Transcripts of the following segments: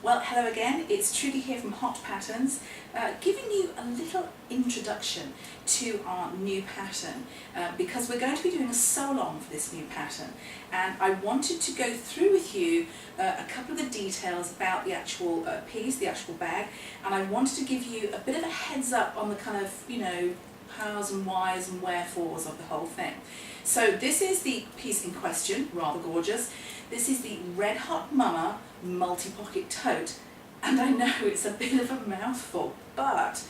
Well, hello again, it's Trudy here from Hot Patterns, giving you a little introduction to our new pattern because we're going to be doing a sew-along for this new pattern, and I wanted to go through with you a couple of the details about the actual piece, the actual bag, and I wanted to give you a bit of a heads up on the kind of, hows and whys and wherefores of the whole thing. So this is the piece in question, rather gorgeous. This is the Red Hot Mama multi-pocket tote, and I know it's a bit of a mouthful, but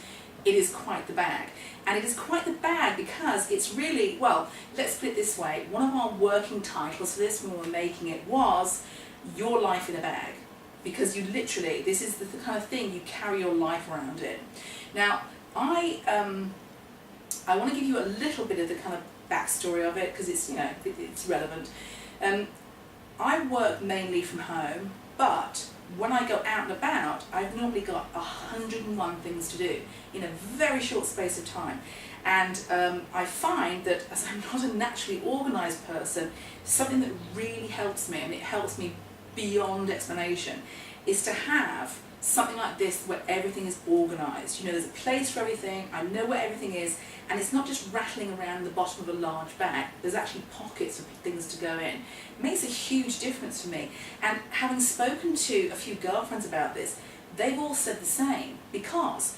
it is quite the bag. And it is quite the bag because it's really, well, let's put it this way, one of our working titles for this when we were making it was Your Life in a Bag, because you literally, this is the kind of thing you carry your life around in. Now, I want to give you a little bit of the kind of backstory of it because it's, it's relevant. I work mainly from home, but when I go out and about, I've normally got 101 things to do in a very short space of time. And I find that as I'm not a naturally organised person, something that really helps me, and it helps me beyond explanation, is to have something like this where everything is organised. There's a place for everything, I know where everything is, and it's not just rattling around the bottom of a large bag. There's actually pockets of things to go in. It makes a huge difference for me, and having spoken to a few girlfriends about this, they've all said the same, because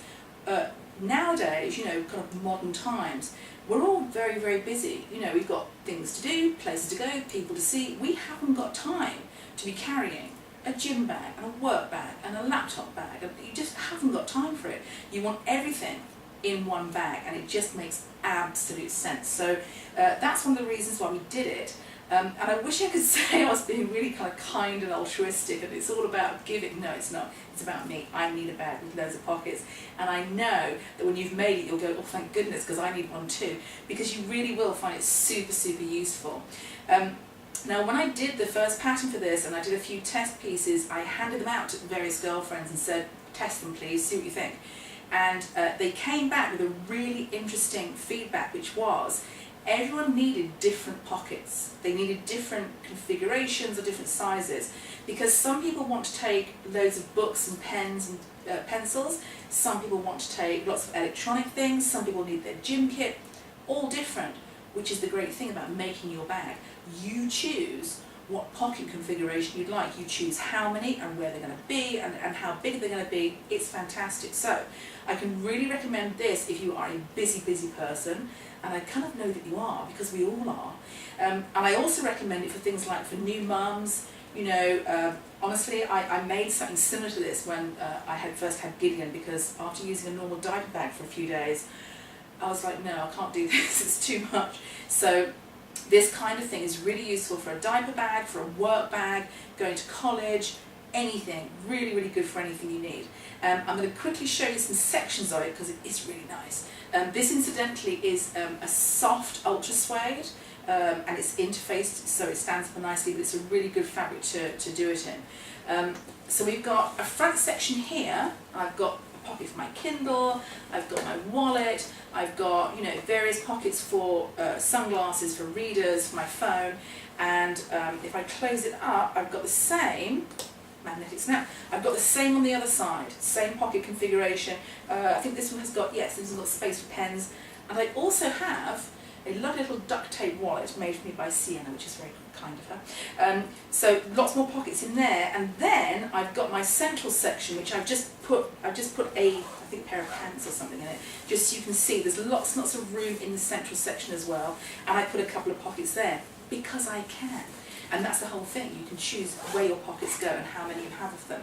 nowadays, kind of modern times, we're all very, very busy. We've got things to do, places to go, people to see. We haven't got time to be carrying a gym bag and a work bag and a laptop bag, and you just haven't got time for it. You want everything in one bag, and it just makes absolute sense. So that's one of the reasons why we did it. And I wish I could say I was being really kind of kind and altruistic and it's all about giving. No, it's not. It's about me. I need a bag with loads of pockets, and I know that when you've made it you'll go, oh thank goodness, because I need one too, because you really will find it super, super useful. Now, when I did the first pattern for this and I did a few test pieces, I handed them out to various girlfriends and said, test them please, see what you think. And they came back with a really interesting feedback, which was everyone needed different pockets. They needed different configurations or different sizes, because some people want to take loads of books and pens and pencils, some people want to take lots of electronic things, some people need their gym kit, all different, which is the great thing about making your bag. You choose what pocket configuration you'd like. You choose how many and where they're going to be and how big they're going to be. It's fantastic. So I can really recommend this if you are a busy, busy person, and I kind of know that you are because we all are. And I also recommend it for things like for new mums. Honestly, I made something similar to this when I had first had Gideon, because after using a normal diaper bag for a few days, I was like, no, I can't do this, it's too much. So this kind of thing is really useful for a diaper bag, for a work bag, going to college, anything. Really, really good for anything you need. I'm going to quickly show you some sections of it because it is really nice. This incidentally is a soft ultra suede, and it's interfaced so it stands up nicely, but it's a really good fabric to do it in. So we've got a front section here. I've got pocket for my Kindle, I've got my wallet, I've got various pockets for sunglasses, for readers, for my phone, and if I close it up, I've got the same magnetic snap. I've got the same on the other side, same pocket configuration. I think this one has got, yes, this one's got space for pens, and I also have a lovely little duct tape wallet made for me by Sienna, which is very kind of her. So lots more pockets in there, and then I've got my central section, which I've just put a pair of pants or something in it, just so you can see there's lots and lots of room in the central section as well, and I put a couple of pockets there because I can. And that's the whole thing, you can choose where your pockets go and how many you have of them.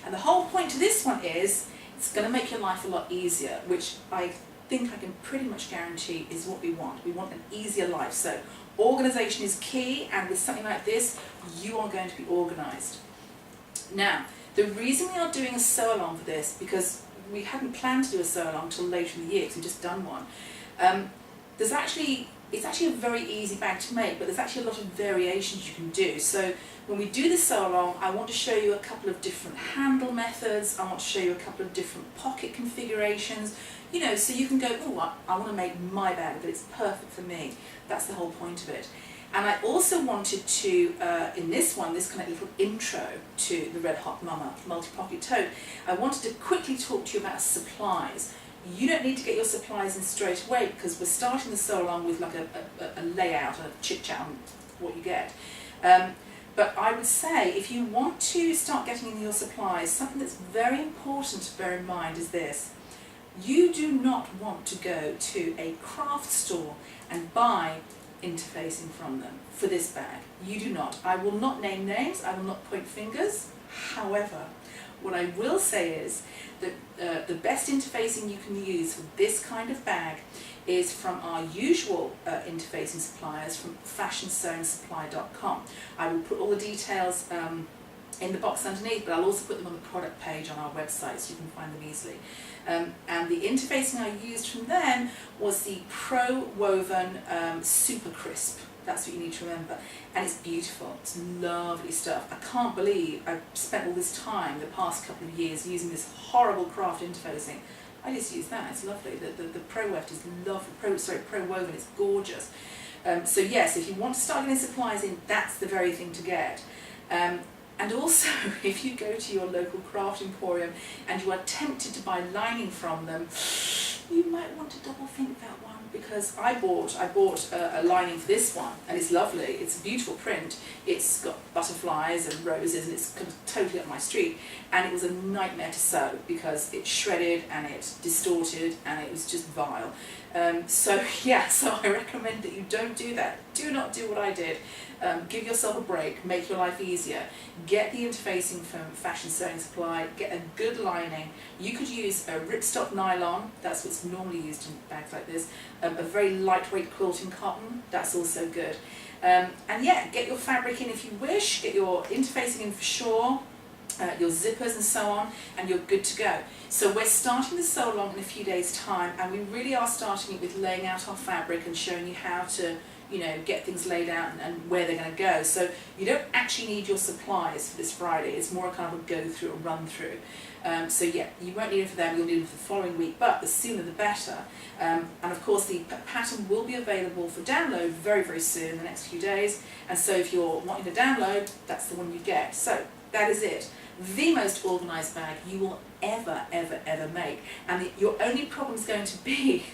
And the whole point to this one is it's going to make your life a lot easier, which I think I can pretty much guarantee is what we want. We want an easier life. So organisation is key, and with something like this, you are going to be organised. Now, the reason we are doing a sew-along for this, because we hadn't planned to do a sew-along until later in the year, because we've just done one. It's actually a very easy bag to make, but there's actually a lot of variations you can do. So when we do this sew-along, I want to show you a couple of different handle methods, I want to show you a couple of different pocket configurations, so you can go, oh, I want to make my bag, but it's perfect for me. That's the whole point of it. And I also wanted to, in this one, this kind of little intro to the Red Hot Mama multi-pocket tote, I wanted to quickly talk to you about supplies. You don't need to get your supplies in straight away because we're starting the sew along with like a layout, a chit-chat on what you get. But I would say if you want to start getting in your supplies, something that's very important to bear in mind is this. You do not want to go to a craft store and buy interfacing from them for this bag. You do not. I will not name names, I will not point fingers. However, what I will say is that the best interfacing you can use for this kind of bag is from our usual interfacing suppliers from fashionsewingsupply.com. I will put all the details in the box underneath, but I'll also put them on the product page on our website so you can find them easily. And the interfacing I used from them was the Pro Woven Super Crisp. That's what you need to remember. And it's beautiful. It's lovely stuff. I can't believe I've spent all this time, the past couple of years, using this horrible craft interfacing. I just use that. It's lovely. The Pro Weft is lovely. Pro Woven. It's gorgeous. So yes, if you want to start getting supplies in, that's the very thing to get. And also, if you go to your local craft emporium and you are tempted to buy lining from them, you might want to double think that one, because I bought a lining for this one, and it's lovely. It's a beautiful print. It's got butterflies and roses, and it's kind of totally up my street. And it was a nightmare to sew because it shredded and it distorted and it was just vile. So I recommend that you don't do that. Do not do what I did. Give yourself a break, make your life easier. Get the interfacing from Fashion Sewing Supply, get a good lining. You could use a ripstop nylon, that's what's normally used in bags like this, a very lightweight quilting cotton, that's also good. And yeah, get your fabric in if you wish, get your interfacing in for sure, your zippers and so on, and you're good to go. So we're starting the sew along in a few days' time, and we really are starting it with laying out our fabric and showing you how to, get things laid out and where they're going to go. So you don't actually need your supplies for this Friday. It's more kind of a go through, a run through. So yeah, you won't need them for them, you'll need them for the following week, but the sooner the better. And of course the pattern will be available for download very, very soon, in the next few days. And so if you're wanting to download, that's the one you get. So that is it. The most organised bag you will ever make. And your only problem is going to be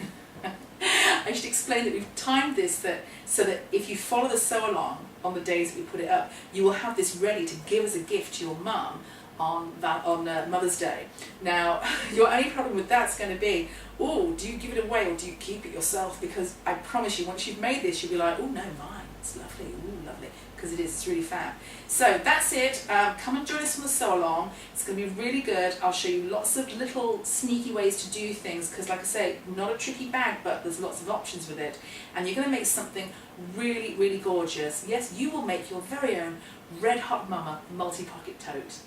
I should explain that we've timed this so that if you follow the sew along on the days that we put it up, you will have this ready to give as a gift to your mum on Mother's Day. Now, your only problem with that's going to be, oh, do you give it away or do you keep it yourself? Because I promise you, once you've made this, you'll be like, oh no, mine, it's lovely, ooh, lovely, because it's really fab. So that's it. Come and join us on the sew along. It's going to be really good. I'll show you lots of little sneaky ways to do things, because like I say, not a tricky bag, but there's lots of options with it. And you're going to make something really, really gorgeous. Yes, you will make your very own Red Hot Mama multi-pocket tote.